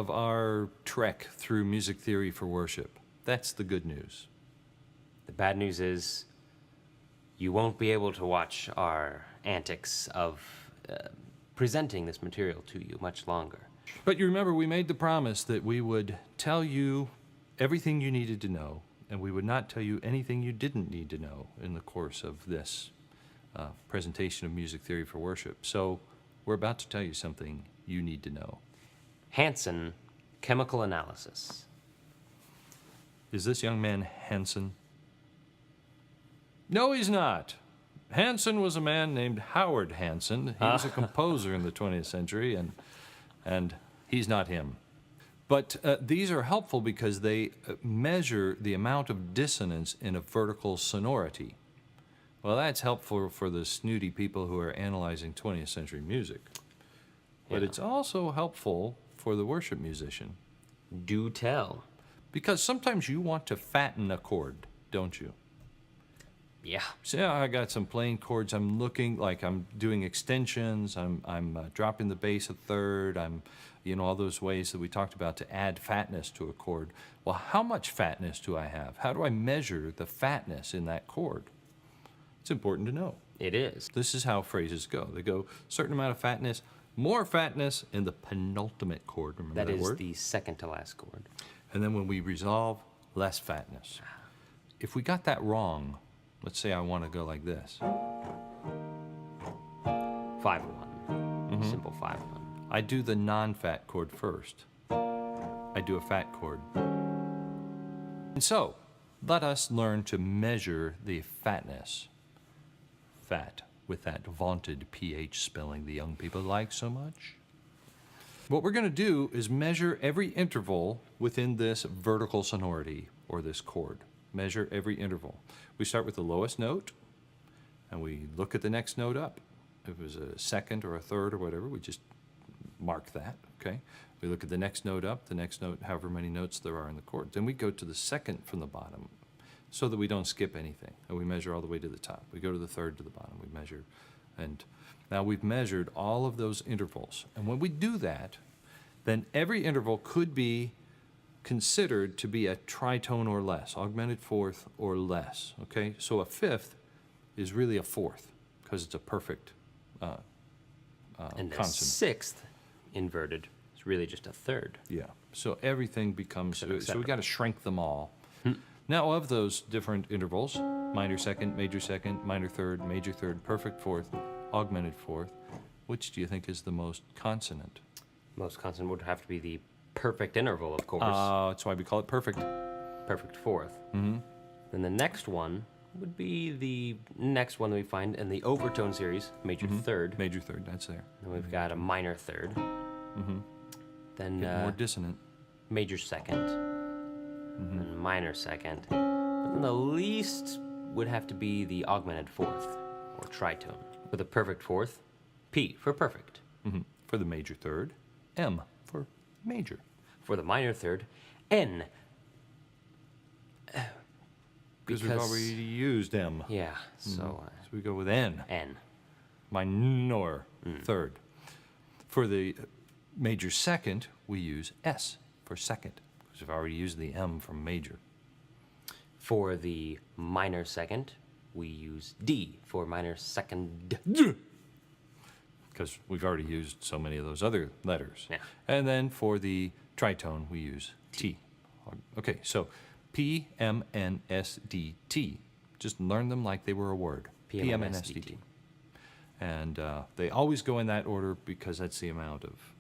of our trek through music theory for worship. That's the good news. The bad news is you won't be able to watch our antics of presenting this material to you much longer. But you remember, we made the promise that we would tell you everything you needed to know, and we would not tell you anything you didn't need to know in the course of this presentation of music theory for worship. So we're about to tell you something you need to know. Hanson chemical analysis. Is this young man Hanson? No, he's not. Hanson was a man named Howard Hanson. He was a composer in the 20th century, and he's not him. But these are helpful because they measure the amount of dissonance in a vertical sonority. Well, that's helpful for the snooty people who are analyzing 20th century music. But it's also helpful for the worship musician. Do tell. Because sometimes you want to fatten a chord, don't you? Yeah. So I got some plain chords. I'm looking like I'm doing extensions. I'm dropping the bass a third. I'm, all those ways that we talked about to add fatness to a chord. Well, how much fatness do I have? How do I measure the fatness in that chord? It's important to know. It is. This is how phrases go. They go certain amount of fatness, more fatness in the penultimate chord. Remember that word? That is the second to last chord. And then when we resolve, less fatness. If we got that wrong, let's say I want to go like this. 5-1. Simple 5-1. I do the non-fat chord first. I do a fat chord. And so, let us learn to measure the fatness. Fat, with that vaunted PH spelling the young people like so much. What we're going to do is measure every interval within this vertical sonority, or this chord. Measure every interval. We start with the lowest note, and we look at the next note up. If it was a second or a third or whatever, we just mark that, okay? We look at the next note up, the next note, however many notes there are in the chord. Then we go to the second from the bottom, so that we don't skip anything, and we measure all the way to the top. We go to the third to the bottom, we measure, and now we've measured all of those intervals. And when we do that, then every interval could be considered to be a tritone or less, augmented fourth or less, okay? So a fifth is really a fourth, because it's a perfect and the consonant. Sixth, inverted, is really just a third. Yeah, so everything becomes, so we got to shrink them all. Now, of those different intervals, minor second, minor third, major third, perfect fourth, augmented fourth, which do you think is the most consonant? Most consonant would have to be the perfect interval, of course. That's why we call it perfect. Perfect fourth. Then the next one would be the next one that we find in the overtone series, major third. Major third, that's there. Then we've got a minor third. Then More dissonant. major second. And minor second. But then the least would have to be the augmented fourth, or tritone. For the perfect fourth, P for perfect. For the major third, M for major. For the minor third, N. Because we've already used M. Yeah, so... So we go with N. N. Minor third. For the major second, we use S for second, because we've already used the M from major. For the minor second, we use D for minor second. Because we've already used so many of those other letters. Yeah. And then for the tritone, we use T. Okay, so P, M, N, S, D, T. Just learn them like they were a word. P, M, N, S, D, T. And they always go in that order because that's the amount of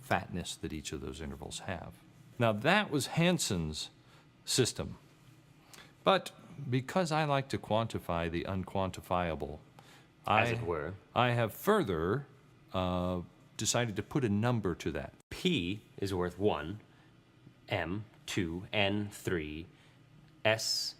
fatness that each of those intervals have. Now that was Hanson's system. But because I like to quantify the unquantifiable, As it were. I have further decided to put a number to that. P is worth 1, M 2, N 3, S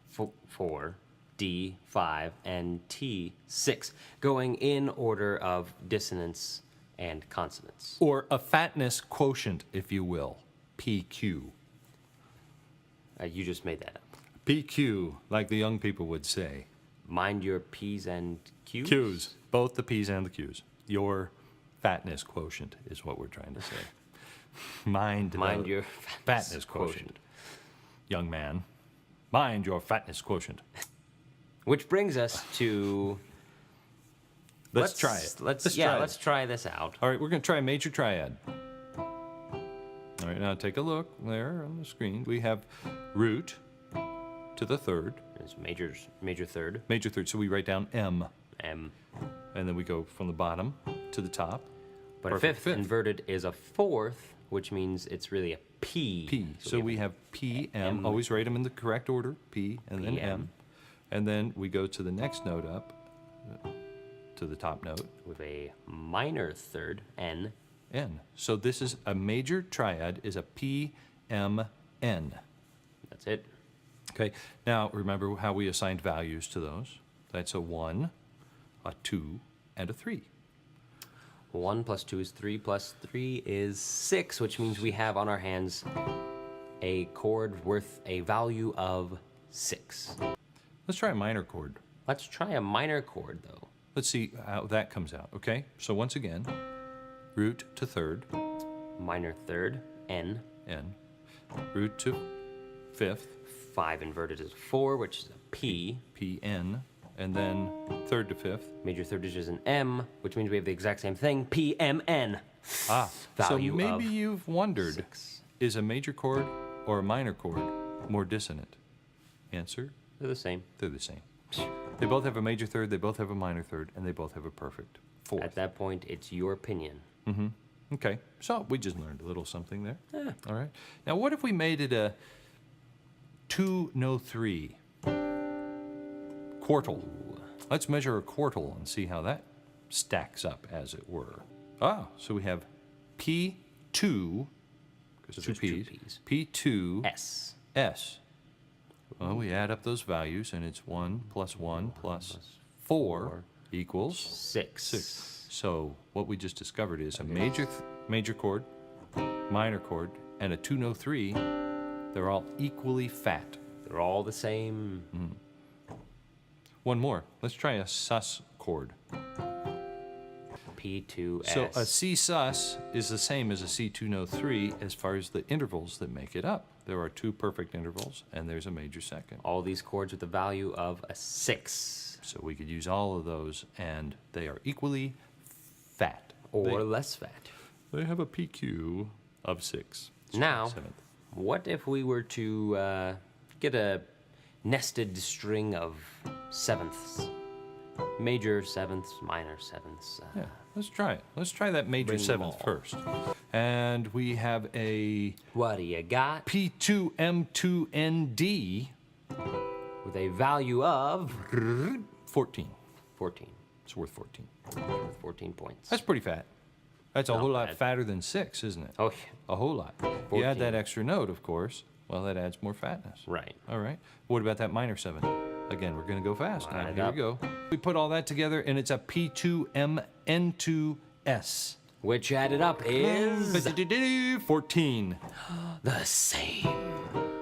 4, D 5, and T 6, going in order of dissonance and consonants. Or a fatness quotient, if you will, PQ. You just made that up. PQ, like the young people would say. Mind your P's and Q's? Q's, both the P's and the Q's. Your fatness quotient is what we're trying to say. Mind your fatness quotient. Young man, mind your fatness quotient. Which brings us to... Let's try it. Let's try this out. All right, we're going to try a major triad. All right, now take a look there on the screen. We have root to the third. It's major third. Major third, so we write down M. M. And then we go from the bottom to the top. But a fifth inverted is a fourth, which means it's really a P. P. So we have P, M. Always write them in the correct order. P and then M. And then we go to the next note up, to the top note. With a minor third, N. N. So this is a major triad is a P, M, N. That's it. Okay. Now remember how we assigned values to those. That's a 1, a 2, and a 3. 1 plus 2 is 3 plus 3 is 6, which means we have on our hands a chord worth a value of 6. Let's try a minor chord. Let's try a minor chord, though. Let's see how that comes out, okay? So once again, root to third. Minor third, N. N. Root to fifth. 5 inverted is 4, which is a P. P, N. And then third to fifth. Major third is an M, which means we have the exact same thing, P, M, N. Ah, Value so maybe of you've wondered, 6. Is a major chord or a minor chord more dissonant? Answer, They're the same. they're the same. They both have a major third, they both have a minor third, and they both have a perfect fourth. At that point, it's your opinion. Okay, so we just learned a little something there. Yeah. All right. Now, what if we made it a 2, no 3? Quartal. Let's measure a quartal and see how that stacks up, as it were. Ah, so we have P2, because So two there's two P's, P2, S. S. Well, we add up those values, and it's 1 plus 1 plus 4 equals 6. 6. So what we just discovered is a major chord, minor chord, and a 2, no 3, they're all equally fat. They're all the same. One more. Let's try a sus chord. P2S. So a C sus is the same as a C2 no 3 as far as the intervals that make it up. There are 2 perfect intervals, and there's a major second. All these chords with a value of a 6. So we could use all of those, and they are equally fat. Or less fat. They have a PQ of 6. Now, Seventh. what if we were to get a nested string of sevenths? Major sevenths, minor sevenths. Yeah, let's try it. Let's try that major Bring them seventh all. first. And we have a What do you got? P2M2ND With a value of 14. 14. It's worth 14. With 14 points. That's pretty fat. That's a Not whole lot bad. fatter than 6, isn't it? Oh, yeah. A whole lot. You add 14. that extra note, of course. Well, that adds more fatness. Right. All right. What about that minor 7? Again, we're going to go fast. Now, Line it here up. we go. We put all that together, and it's a P2MN2S. Which added up is 14. the same.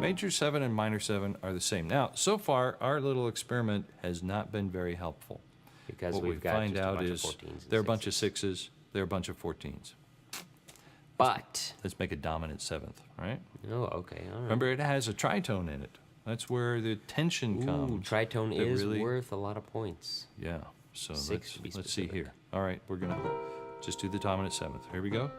Major 7 and minor 7 are the same. Now, so far, our little experiment has not been very helpful. Because What we've we got find just a out bunch is of 14s. and they're a bunch of 6s. 6s, they're a bunch of 14s. But. Let's make a dominant 7th, right? Oh, okay. All right. Remember, it has a tritone in it. That's where the tension Ooh, comes. tritone that is really- worth a lot of points. Yeah. So 6 to be let's see specific. here. All right, we're gonna just do the dominant 7th. Here we go.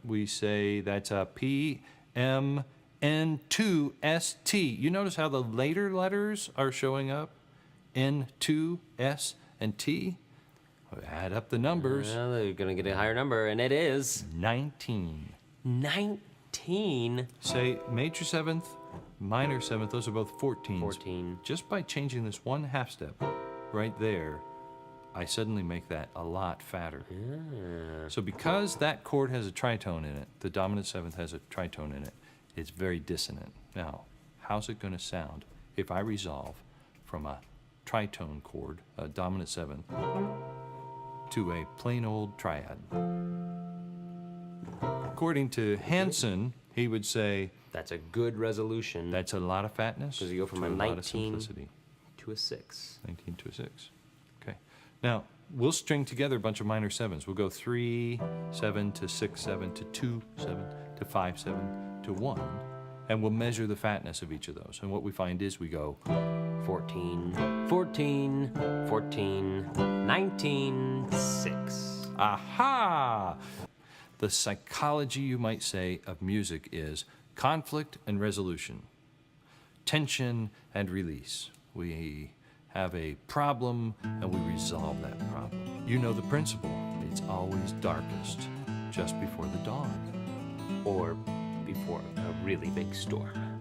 We say that's a PMN2ST. You notice how the later letters are showing up? N2, S, and T. Add up the numbers. Well, they're going to get a higher number, and it is 19. 19. Say major 7th, minor 7th. Those are both 14s. 14. Just by changing this one half step right there, I suddenly make that a lot fatter. Yeah. So because that chord has a tritone in it, the dominant 7th has a tritone in it, it's very dissonant. Now, how's it going to sound if I resolve from a tritone chord, a dominant 7th, to a plain old triad? According to Hanson, he would say That's a good resolution. that's a lot of fatness 'Cause you go from to a a lot of 19 simplicity. to a 6. 19 to a 6. Okay. Now, we'll string together a bunch of minor 7s. We'll go 3, 7 to 6, 7 to 2, 7 to 5, 7 to 1, and we'll measure the fatness of each of those. And what we find is we go 14, 14, 14, 19, 6. aha! The psychology, you might say, of music is conflict and resolution, tension and release. We have a problem and we resolve that problem. You know the principle. It's always darkest just before the dawn. Or before a really big storm.